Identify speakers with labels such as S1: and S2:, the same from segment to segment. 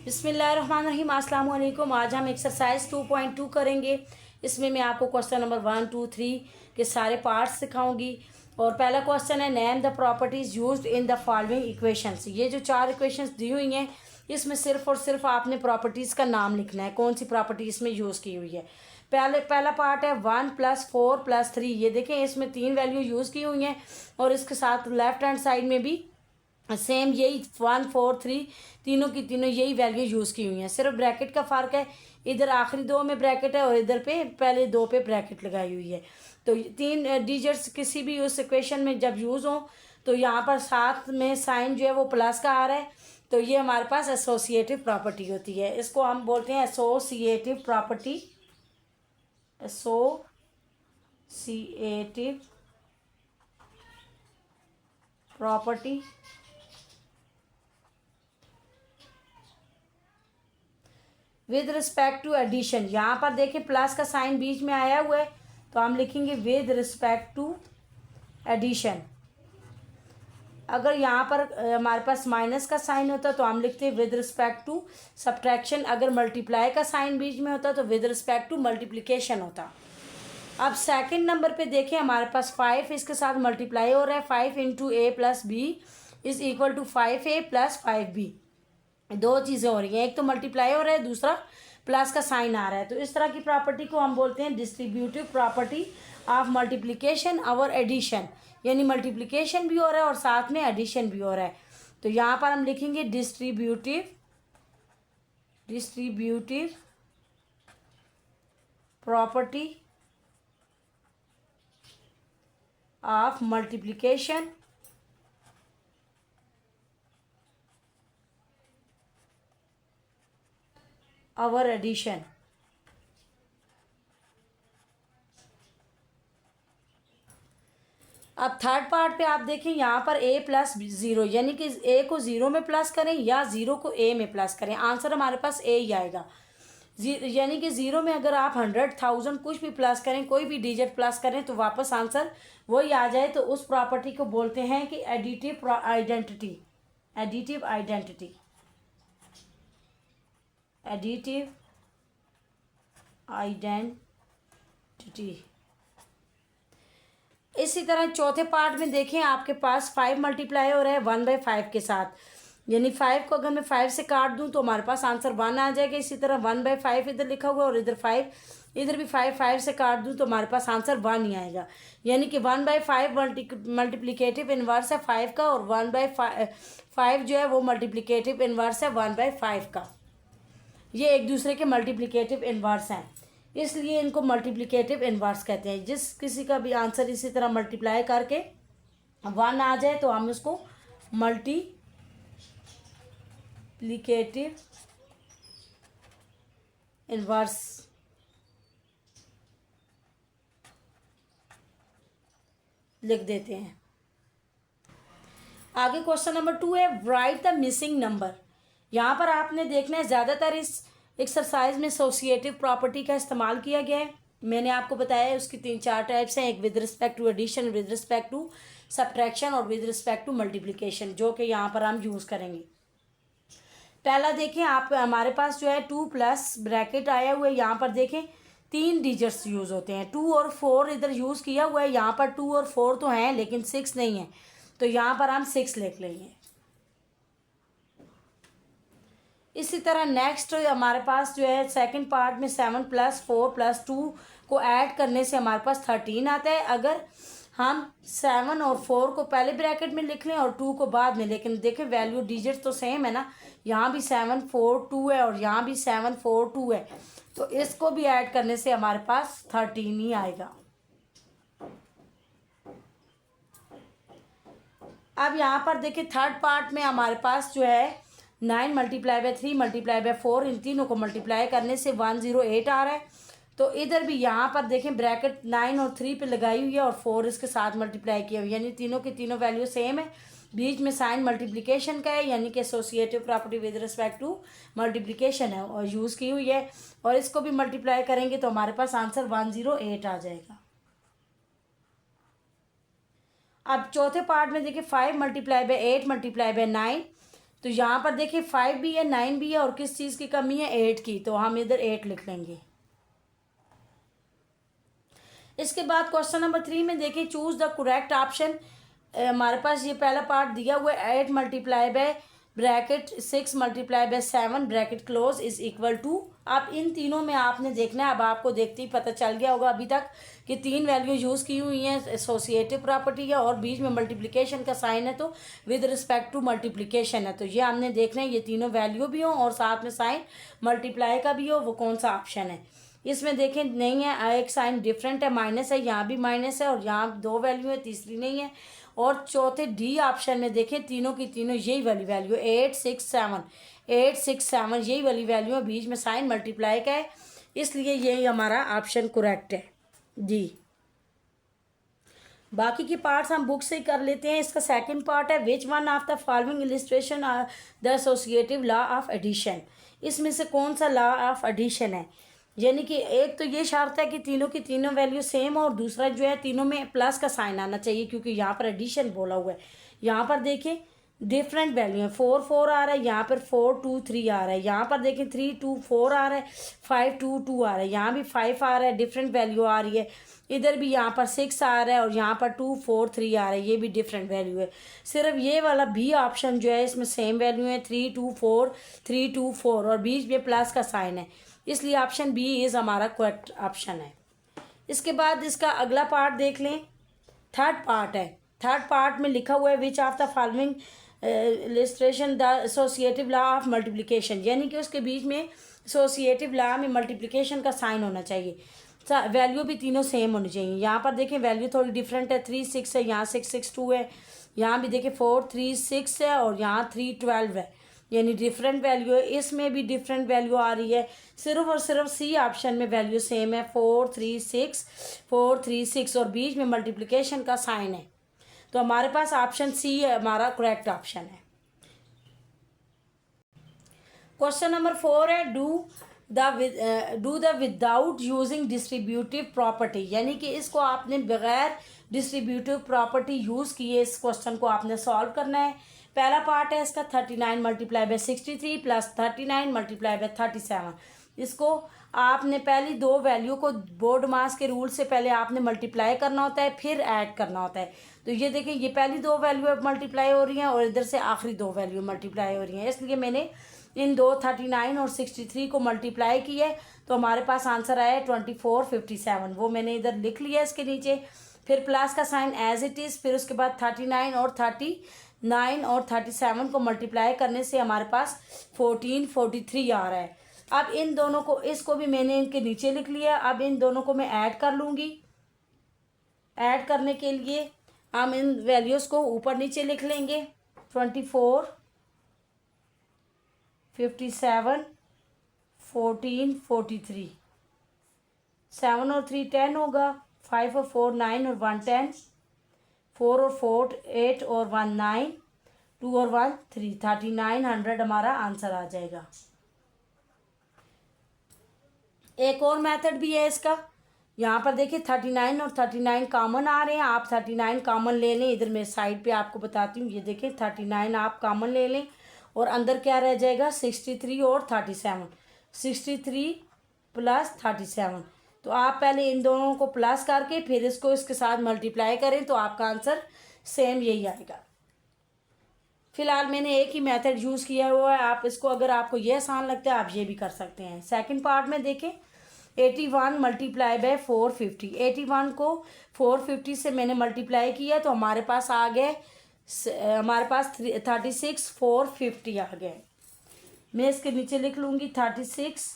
S1: बिस्मिल्लाहिर्रहमानिर्रहीम, अस्सलाम वालेकुम। आज हम एक्सरसाइज 2.2 करेंगे। इसमें मैं आपको क्वेश्चन नंबर 1, 2, 3 के सारे पार्ट्स सिखाऊंगी। और पहला क्वेश्चन है, name the properties used in the following equations. ये जो 4 इक्वेशंस दी हुई हैं, इसमें सिर्फ और सिर्फ आपने प्रॉपर्टीज़ का नाम लिखना है, कौन सी प्रॉपर्टी इसमें यूज़ की हुई है। पहला पार्ट है 1 + 4 + 3। ये देखें, इसमें 3 वैल्यू यूज़ की हुई हैं और इसके साथ लेफ्ट हैंड साइड में भी सेम यही 1, 4, 3 तीनों की तीनों यही वैल्यू यूज़ की हुई हैं। सिर्फ ब्रैकेट का फ़र्क है, इधर आखिरी 2 में ब्रैकेट है और इधर पे पहले 2 पे ब्रैकेट लगाई हुई है। तो 3 डिजिट्स किसी भी उस इक्वेशन में जब यूज़ हो तो यहाँ पर साथ में साइन जो है वो प्लस का आ रहा है, तो ये हमारे पास एसोसिएटिव प्रॉपर्टी होती है। इसको हम बोलते हैं associative property. Associative property with respect to addition. यहाँ पर देखिए प्लस का साइन बीच में आया हुआ है, तो हम लिखेंगे विद रिस्पेक्ट टू एडिशन। अगर यहाँ पर हमारे पास माइनस का साइन होता तो हम लिखते हैं विद रिस्पेक्ट टू सब्ट्रैक्शन। अगर मल्टीप्लाई का साइन बीच में होता तो विद रिस्पेक्ट टू मल्टीप्लिकेशन होता। अब सेकंड नंबर पे देखें, हमारे पास 5 इसके साथ मल्टीप्लाई हो रहा है। 5 × a + b = 5a + 5b। दो चीज़ें हो रही हैं, एक तो मल्टीप्लाई हो रहा है, दूसरा प्लस का साइन आ रहा है। तो इस तरह की प्रॉपर्टी को हम बोलते हैं डिस्ट्रीब्यूटिव प्रॉपर्टी ऑफ मल्टीप्लिकेशन और एडिशन। यानी मल्टीप्लिकेशन भी हो रहा है और साथ में एडिशन भी हो रहा है। तो यहाँ पर हम लिखेंगे डिस्ट्रीब्यूटिव प्रॉपर्टी ऑफ मल्टीप्लिकेशन और एडिशन। अब थर्ड पार्ट पे आप देखें, यहाँ पर a + 0, यानी कि a को 0 में प्लस करें या 0 को a में प्लस करें, आंसर हमारे पास a ही आएगा। यानी कि 0 में अगर आप 100,000 कुछ भी प्लस करें, कोई भी डिजिट प्लस करें तो वापस आंसर वही आ जाए, तो उस प्रॉपर्टी को बोलते हैं कि एडिटिव आइडेंटिटी। इसी तरह चौथे पार्ट में देखें, आपके पास 5 मल्टीप्लाई हो रहा है 1/5 के साथ। यानी 5 को अगर मैं 5 से काट दूं तो हमारे पास आंसर 1 आ जाएगा। इसी तरह 1/5 इधर लिखा हुआ और इधर 5, इधर भी 5 से काट दूं तो हमारे पास आंसर 1 ही आएगा। यानी कि 1/5 मल्टीप्लिकेटिव इन्वर्स है 5 का, और 1/5 जो है वो मल्टीप्लिकेटिव इन्वर्स है 1/5 का। ये एक दूसरे के मल्टीप्लिकेटिव इन्वर्स हैं, इसलिए इनको मल्टीप्लिकेटिव इन्वर्स कहते हैं। जिस किसी का भी आंसर इसी तरह मल्टीप्लाई करके 1 आ जाए तो हम उसको मल्टीप्लिकेटिव इन्वर्स लिख देते हैं। आगे क्वेश्चन नंबर 2 है, राइट द मिसिंग नंबर। यहाँ पर आपने देखना है, ज़्यादातर इस एक्सरसाइज में एसोसिएटिव प्रॉपर्टी का इस्तेमाल किया गया है। मैंने आपको बताया है उसकी 3-4 टाइप्स हैं, एक with respect to addition, with respect to subtraction और विद रिस्पेक्ट टू मल्टीप्लिकेशन, जो कि यहाँ पर हम यूज़ करेंगे। पहला देखें, आप हमारे पास जो है 2 प्लस ब्रैकेट आया हुआ है। यहाँ पर देखें 3 डिजिट्स यूज़ होते हैं, 2 और 4 इधर यूज़ किया हुआ है। यहाँ पर 2 और 4 तो हैं लेकिन 6 नहीं है, तो यहाँ पर हम 6 लिख लेंगे। इसी तरह नेक्स्ट हमारे पास जो है सेकंड पार्ट में 7 + 4 + 2 को ऐड करने से हमारे पास 13 आता है। अगर हम 7 और 4 को पहले ब्रैकेट में लिख लें और 2 को बाद में, लेकिन देखें वैल्यू डिजिट तो सेम है ना, यहाँ भी 7, 4, 2 है और यहाँ भी 7, 4, 2 है, तो इसको भी ऐड करने से हमारे पास 13 ही आएगा। अब यहाँ पर देखिए थर्ड पार्ट में हमारे पास जो है 9 × 3 × 4, इन तीनों को मल्टीप्लाई करने से 108 आ रहा है। तो इधर भी यहाँ पर देखें ब्रैकेट 9 और 3 पे लगाई हुई है और 4 इसके साथ मल्टीप्लाई किया हुआ है, यानी तीनों की तीनों वैल्यू सेम है। बीच में साइन मल्टीप्लिकेशन का है, यानी कि associative property with respect to multiplication है और यूज़ की हुई है, और इसको भी मल्टीप्लाई करेंगे तो हमारे पास आंसर 108 आ जाएगा। अब चौथे पार्ट में देखिए 5 × 8 × 9 तो यहाँ पर देखिए 5 भी है, 9 भी है, और किस चीज़ की कमी है, 8 की, तो हम इधर 8 लिख लेंगे। इसके बाद क्वेश्चन नंबर 3 में देखिए चूज द करेक्ट ऑप्शन। हमारे पास ये पहला पार्ट दिया हुआ है, 8 multiply by bracket 6 multiply by 7 bracket close is equal to. अब इन तीनों में आपने देखना है, अब आपको देखते ही पता चल गया होगा अभी तक कि 3 वैल्यू यूज़ की हुई हैं, एसोसिएटिव प्रॉपर्टी है और बीच में मल्टीप्लिकेशन का साइन है, तो विद रिस्पेक्ट टू मल्टीप्लिकेशन है, तो ये हमने देखना है ये तीनों वैल्यू भी हो और साथ में साइन मल्टीप्लाई का भी हो, वो कौन सा ऑप्शन है। इसमें देखें नहीं है, एक साइन डिफरेंट है, माइनस है, यहाँ भी माइनस है और यहाँ 2 वैल्यू है, तीसरी नहीं है। और चौथे डी ऑप्शन में देखें तीनों की तीनों यही वाली वैल्यू 8 6 7 8 6 7 यही वाली वैल्यू है, बीच में साइन मल्टीप्लाई का है, इसलिए यही हमारा ऑप्शन करेक्ट है जी। बाकी की पार्ट्स हम बुक से ही कर लेते हैं। इसका सेकंड पार्ट है which one of the following illustration the associative law of addition. इसमें से कौन सा लॉ ऑफ एडिशन है, यानी कि एक तो ये शर्त है कि तीनों की तीनों वैल्यू सेम और दूसरा जो है तीनों में प्लस का साइन आना चाहिए, क्योंकि यहाँ पर एडिशन बोला हुआ है। यहाँ पर देखें डिफरेंट वैल्यू है, 4 4 आ रहा है, यहाँ पर 4 2 3 आ रहा है, यहाँ पर देखें 3 2 4 आ रहा है, 5 2 2 आ रहा है, यहाँ भी 5 आ रहा है, डिफरेंट वैल्यू आ रही है, इधर भी यहाँ पर 6 आ रहा है और यहाँ पर 2 4 3 आ रहा है, ये भी डिफरेंट वैल्यू है। सिर्फ ये वाला बी ऑप्शन जो है इसमें सेम वैल्यू है 3 2 4 3 2 4 और बीच में प्लस का साइन है, इसलिए ऑप्शन बी इज़ हमारा करेक्ट ऑप्शन है। इसके बाद इसका अगला पार्ट देख लें, थर्ड पार्ट है। थर्ड पार्ट में लिखा हुआ है which of the following illustration the associative law of multiplication, यानी कि उसके बीच में एसोसिएटिव लॉ में मल्टीप्लिकेशन का साइन होना चाहिए, वैल्यू भी तीनों सेम होनी चाहिए। यहाँ पर देखें वैल्यू थोड़ी डिफरेंट है, 3 6 है, यहाँ 6 6 2 है, यहाँ भी देखें 4 3 6 है और यहाँ 3 12 है, यानी डिफरेंट वैल्यू है। इसमें भी डिफरेंट वैल्यू आ रही है, सिर्फ और सिर्फ सी ऑप्शन में वैल्यू सेम है 4 3 6 4 3 6 और बीच में मल्टीप्लिकेशन का साइन है, तो हमारे पास ऑप्शन सी हमारा करेक्ट ऑप्शन है। क्वेश्चन नंबर 4 है do the without using distributive property, यानी कि इसको आपने बगैर डिस्ट्रीब्यूटिव प्रॉपर्टी यूज़ किए इस क्वेश्चन को आपने सॉल्व करना है। पहला पार्ट है इसका 39 multiply by 63 plus 39 multiply by 37। इसको आपने पहली दो वैल्यू को बोर्ड मास के रूल से पहले आपने मल्टीप्लाई करना होता है, फिर ऐड करना होता है। तो ये देखें ये पहली दो वैल्यू मल्टीप्लाई हो रही हैं और इधर से आखिरी दो वैल्यू मल्टीप्लाई हो रही हैं, इसलिए मैंने इन दो 39 और 63 को मल्टीप्लाई किया है, तो हमारे पास आंसर आया 24 57, वो मैंने इधर लिख लिया इसके नीचे। फिर प्लस का साइन एज इट इज़, फिर उसके बाद 39 और 37 को मल्टीप्लाई करने से हमारे पास 1443 आ रहा है। अब इन दोनों को, इसको भी मैंने इनके नीचे लिख लिया, अब इन दोनों को मैं ऐड कर लूँगी। ऐड करने के लिए हम इन वैल्यूज़ को ऊपर नीचे लिख लेंगे, 24 57 14 43, 7 और 3 10 होगा, 5 और 4 9 और 1 10, 4 और 4 8 और 1 9, 2 और 1 3, 3900 हमारा आंसर आ जाएगा। एक और मेथड भी है इसका, यहाँ पर देखिए 39 और 39 कॉमन आ रहे हैं, आप 39 कॉमन ले लें, इधर मैं साइड पे आपको बताती हूँ, ये देखें 39 आप कॉमन ले लें और अंदर क्या रह जाएगा 63 और 37, 63 प्लस 37। तो आप पहले इन दोनों को प्लस करके फिर इसको इसके साथ मल्टीप्लाई करें तो आपका आंसर सेम यही आएगा। फिलहाल मैंने एक ही मेथड यूज़ किया हुआ है, आप इसको अगर आपको ये आसान लगता है आप ये भी कर सकते हैं। सेकंड पार्ट में देखें 81 मल्टीप्लाई बाय 450, 81 को 450 से मैंने मल्टीप्लाई किया तो हमारे पास आ गए, हमारे पास 36 450 आ गए। मैं इसके नीचे लिख लूँगी 36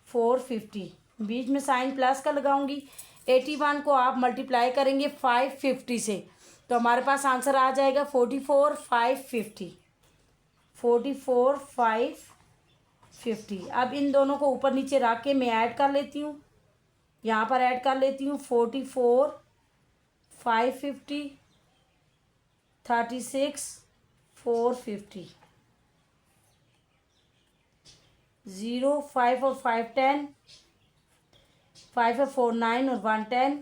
S1: 450, बीच में साइन प्लस का लगाऊंगी। 81 को आप मल्टीप्लाई करेंगे 550 से तो हमारे पास आंसर आ जाएगा 44 550, 44 550। अब इन दोनों को ऊपर नीचे रख के मैं ऐड कर लेती हूँ, यहाँ पर ऐड कर लेती हूँ 44 550 36 450, 0 5 और 5 10, 5 और 4 9 और 1 10,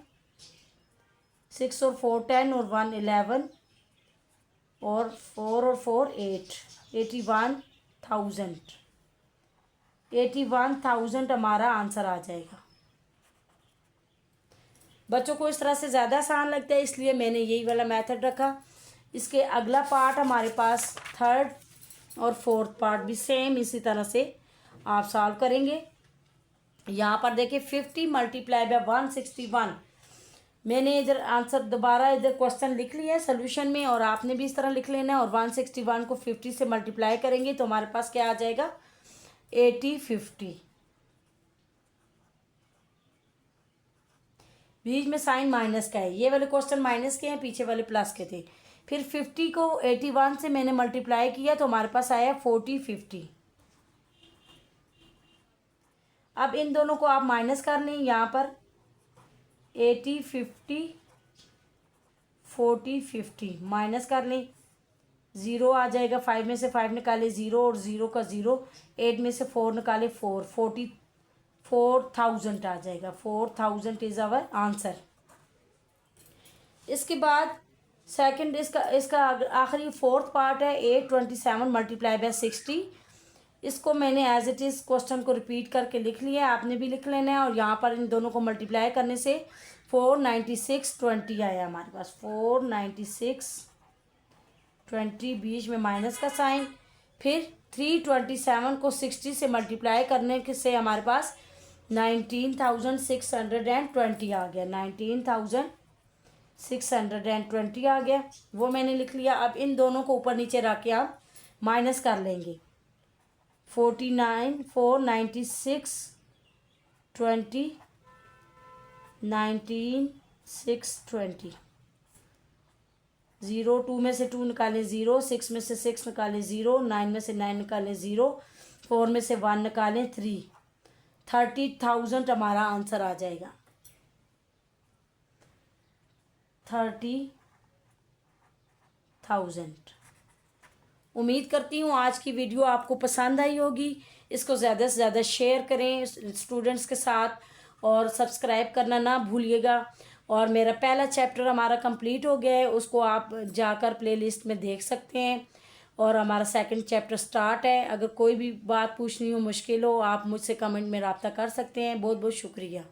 S1: 6 और 4 10 और 1 11, और 4 8, 81,000। 81,000 हमारा आंसर आ जाएगा। बच्चों को इस तरह से ज़्यादा आसान लगता है, इसलिए मैंने यही वाला मेथड रखा। इसके अगला पार्ट हमारे पास थर्ड और फोर्थ पार्ट भी सेम इसी तरह से आप सॉल्व करेंगे। यहाँ पर देखिए 50 मल्टीप्लाई बाय 161। मैंने इधर आंसर दोबारा इधर क्वेश्चन लिख लिया है सोल्यूशन में, और आपने भी इस तरह लिख लेना है। और 161 को 50 से मल्टीप्लाई करेंगे तो हमारे पास क्या आ जाएगा, 8050। बीच में साइन माइनस का है, ये वाले क्वेश्चन माइनस के हैं, पीछे वाले प्लस के थे। फिर 50 को 81 से मैंने मल्टीप्लाई किया तो हमारे पास आया 4050। अब इन दोनों को आप माइनस कर लें, यहाँ पर 8050 4050 माइनस कर लें, 0 आ जाएगा। 5 में से 5 निकाले 0 और 0 का 0, 8 में से 4 निकाले 4, 44,000 आ जाएगा। 4000 इज आवर आंसर। इसके बाद सेकंड इसका आखिरी फोर्थ पार्ट है 827 मल्टीप्लाई बाय 60। इसको मैंने एज इट इज़ क्वेश्चन को रिपीट करके लिख लिया है, आपने भी लिख लेना है। और यहाँ पर इन दोनों को मल्टीप्लाई करने से 49620 आया हमारे पास। 49620, बीच में माइनस का साइन। फिर 327 को 60 से मल्टीप्लाई करने से हमारे पास 19,620 आ गया। 19,620 आ गया, वो मैंने लिख लिया। अब इन दोनों को ऊपर नीचे रख के आप माइनस कर लेंगे। 49620 19,620। 0 2 में से 2 निकालें 0, 6 में से 6 निकालें 0, 9 में से 9 निकालें 0, 4 में से 1 निकालें 3। 30,000 हमारा आंसर आ जाएगा। 30,000। उम्मीद करती हूँ आज की वीडियो आपको पसंद आई होगी। इसको ज़्यादा से ज़्यादा शेयर करें स्टूडेंट्स के साथ, और सब्सक्राइब करना ना भूलिएगा। और मेरा पहला चैप्टर हमारा कंप्लीट हो गया है, उसको आप जाकर प्लेलिस्ट में देख सकते हैं। और हमारा सेकंड चैप्टर स्टार्ट है। अगर कोई भी बात पूछनी हो, मुश्किल हो, आप मुझसे कमेंट में रब्ता कर सकते हैं। बहुत बहुत शुक्रिया।